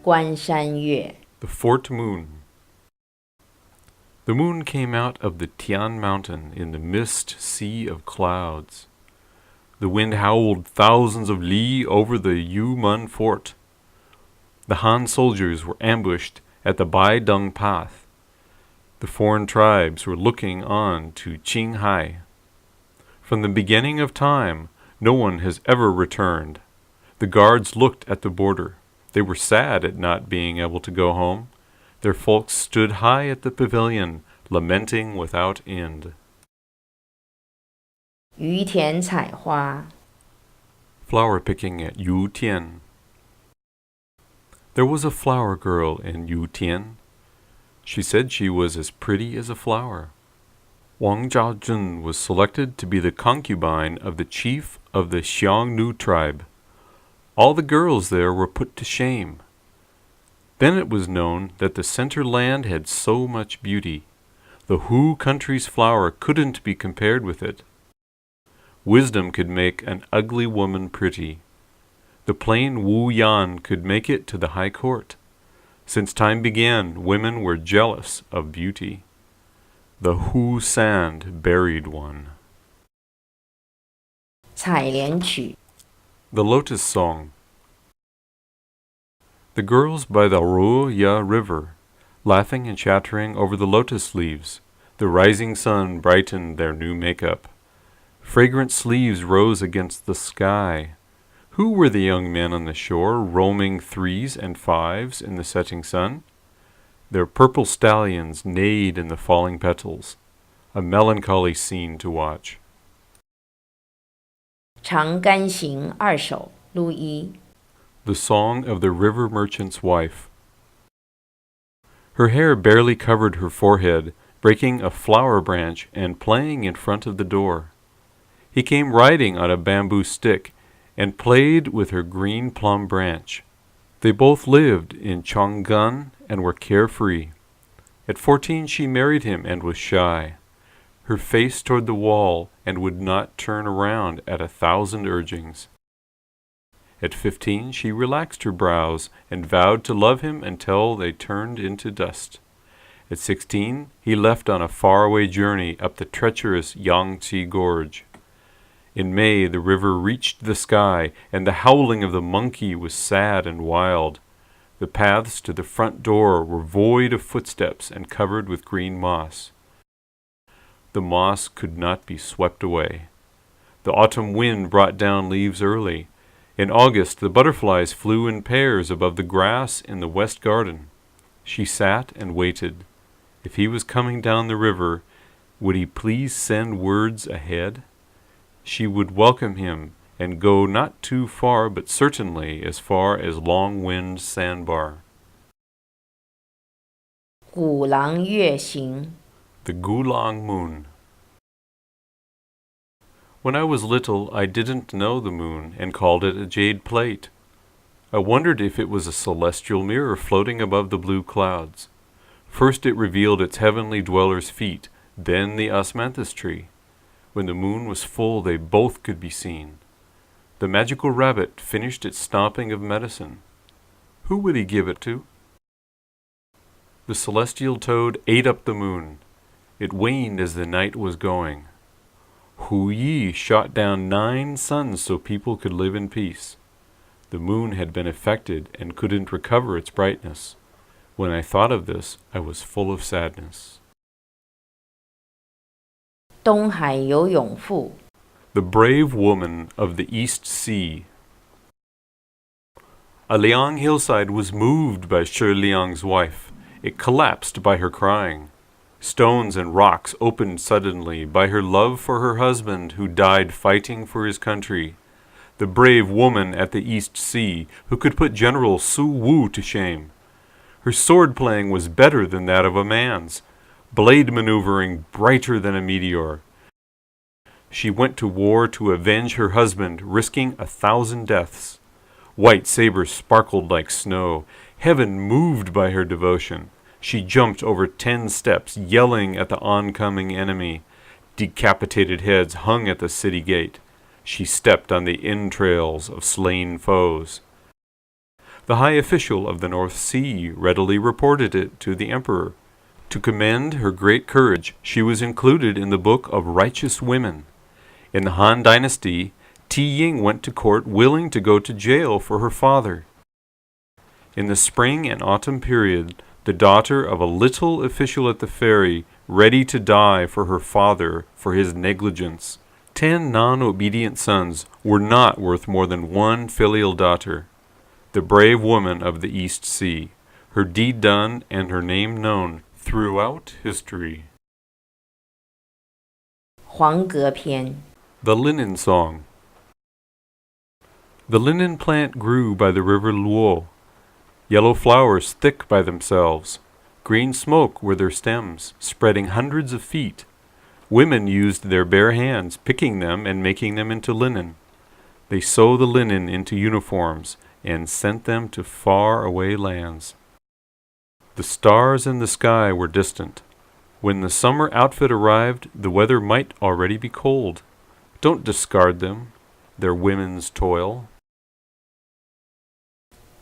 关山月 The Fort Moon. The moon came out of the Tian Mountain in the mist sea of clouds. The wind howled thousands of li over the Yumen fort. The Han soldiers were ambushed at the Baideng path. The foreign tribes were looking on to Qinghai. From the beginning of time, no one has ever returned. The guards looked at the border. They were sad at not being able to go home. Their folks stood high at the pavilion, lamenting without end. 于田采花 Flower picking at Yutian. There was a flower girl in Yutian. She said she was as pretty as a flower. Wang Zhaojun was selected to be the concubine of the chief of the Xiongnu tribe. All the girls there were put to shame. Then it was known that the center land had so much beauty. The Hu country's flower couldn't be compared with it. Wisdom could make an ugly woman pretty. The plain Wu Yan could make it to the high court. Since time began, women were jealous of beauty. The Hu sand buried one. 采莲曲 The Lotus Song. The girls by the Ruya River, laughing and chattering over the lotus leaves. The rising sun brightened their new makeup. Fragrant sleeves rose against the sky. Who were the young men on the shore, roaming 3s and 5s in the setting sun? Their purple stallions neighed in the falling petals. A melancholy scene to watch. 长干行二首陆一 The Song of the River Merchant's Wife. Her hair barely covered her forehead, breaking a flower branch and playing in front of the door. He came riding on a bamboo stick and played with her green plum branch. They both lived in Chang'an and were carefree. At 14 she married him and was shy, her face toward the wall and would not turn around at 1,000 urgings. At 15 she relaxed her brows and vowed to love him until they turned into dust. At 16 he left on a faraway journey up the treacherous Yangtze Gorge. In May the river reached the sky, and the howling of the monkey was sad and wild. The paths to the front door were void of footsteps and covered with green moss. The moss could not be swept away. The autumn wind brought down leaves early. In August the butterflies flew in pairs above the grass in the west garden. She sat and waited. If he was coming down the river, would he please send words ahead? She would welcome him and go not too far, but certainly as far as Long Wind Sandbar. 鼓廊月行 The Gulag Moon. When I was little, I didn't know the moon and called it a jade plate. I wondered if it was a celestial mirror floating above the blue clouds. First it revealed its heavenly dwellers' feet, then the osmanthus tree. When the moon was full, they both could be seen. The magical rabbit finished its stomping of medicine. Who would he give it to? The celestial toad ate up the moon. It waned as the night was going. Hu Yi shot down 9 suns so people could live in peace. The moon had been affected and couldn't recover its brightness. When I thought of this, I was full of sadness. 东海游泳妇 The Brave Woman of the East Sea. A Liang hillside was moved by Shi Liang's wife. It collapsed by her crying. Stones and rocks opened suddenly by her love for her husband who died fighting for his country. The brave woman at the East Sea who could put General Su Wu to shame. Her sword playing was better than that of a man's, blade maneuvering brighter than a meteor. She went to war to avenge her husband, risking 1,000 deaths. White sabers sparkled like snow. Heaven moved by her devotion. She jumped over 10 steps, yelling at the oncoming enemy. Decapitated heads hung at the city gate. She stepped on the entrails of slain foes. The high official of the North Sea readily reported it to the emperor. To commend her great courage, she was included in the book of righteous women. In the Han Dynasty, Ti Ying went to court willing to go to jail for her father. In the spring and autumn period, the daughter of a little official at the ferry, ready to die for her father for his negligence. 10 non-obedient sons were not worth more than one filial daughter. The brave woman of the East Sea, her deed done and her name known throughout history. 黄阁篇 The Linen Song. The linen plant grew by the river Luo. Yellow flowers thick by themselves. Green smoke were their stems, spreading hundreds of feet. Women used their bare hands, picking them and making them into linen. They sew the linen into uniforms and sent them to far-away lands. The stars in the sky were distant. When the summer outfit arrived, the weather might already be cold. Don't discard them, their women's toil.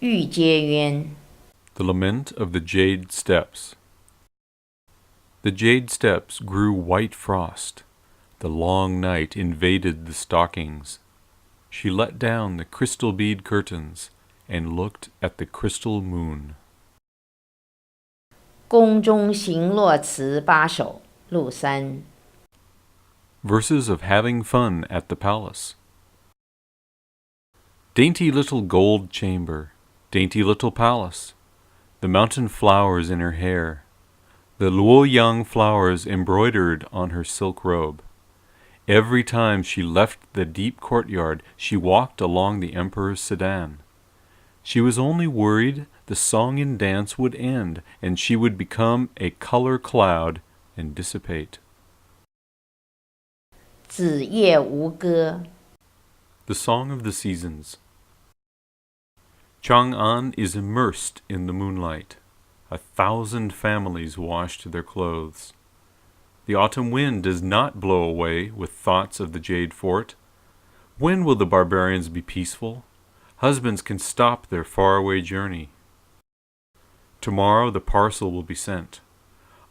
玉阶渊 The Lament of the Jade Steps. The jade steps grew white frost. The long night invaded the stockings. She let down the crystal bead curtains and looked at the crystal moon. 宫中行落词8首录3 Verses of having fun at the palace. Dainty little gold chamber, dainty little palace, the mountain flowers in her hair, the luoyang flowers embroidered on her silk robe. Every time she left the deep courtyard, she walked along the emperor's sedan. She was only worried the song and dance would end, and she would become a color cloud and dissipate. 子夜吴歌 The Song of the Seasons. Chang'an is immersed in the moonlight. 1,000 families washed their clothes. The autumn wind does not blow away with thoughts of the Jade Fort. When will the barbarians be peaceful? Husbands can stop their faraway journey. Tomorrow the parcel will be sent.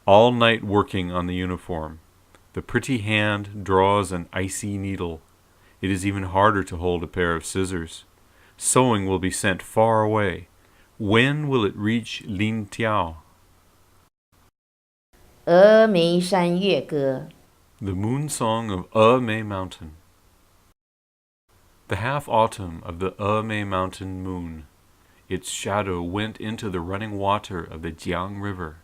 All night working on the uniform. The pretty hand draws an icy needle. It is even harder to hold a pair of scissors. Sewing will be sent far away. When will it reach Lin Tiao? 峨眉山月歌 The Moon Song of Mei Mountain. The half-autumn of the Mei Mountain moon. Its shadow went into the running water of the Jiang River.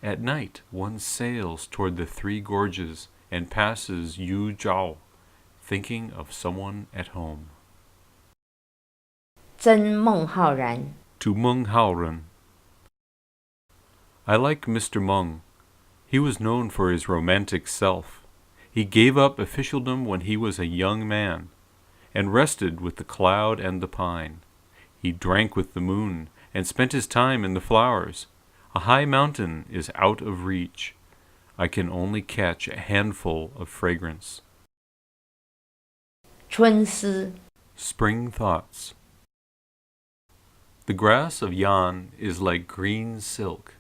At night one sails toward the 3 gorges and passes Yu Zhao, thinking of someone at home. 真孟浩然 To Meng Haoren. I like Mr. Meng. He was known for his romantic self. He gave up officialdom when he was a young man, and rested with the cloud and the pine. He drank with the moon, and spent his time in the flowers. A high mountain is out of reach. I can only catch a handful of fragrance. 春思 Spring Thoughts. The grass of Yan is like green silk.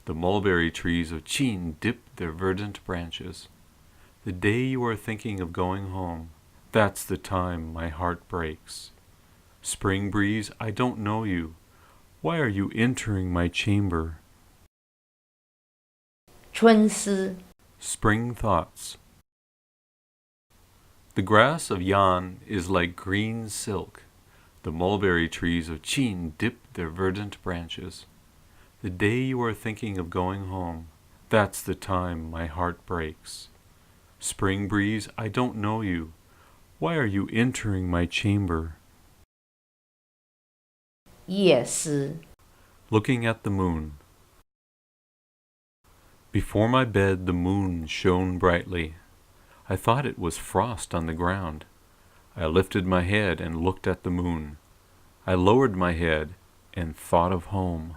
The mulberry trees of Qin dip their verdant branches. The day you are thinking of going home, that's the time my heart breaks. Spring breeze, I don't know you. Why are you entering my chamber? 春思 Spring Thoughts. The grass of Yan is like green silk. The mulberry trees of Qin dip their verdant branches. The day you are thinking of going home, that's the time my heart breaks. Spring breeze, I don't know you. Why are you entering my chamber? 夜思 Looking at the moon. Before my bed the moon shone brightly. I thought it was frost on the ground. I lifted my head and looked at the moon. I lowered my head and thought of home.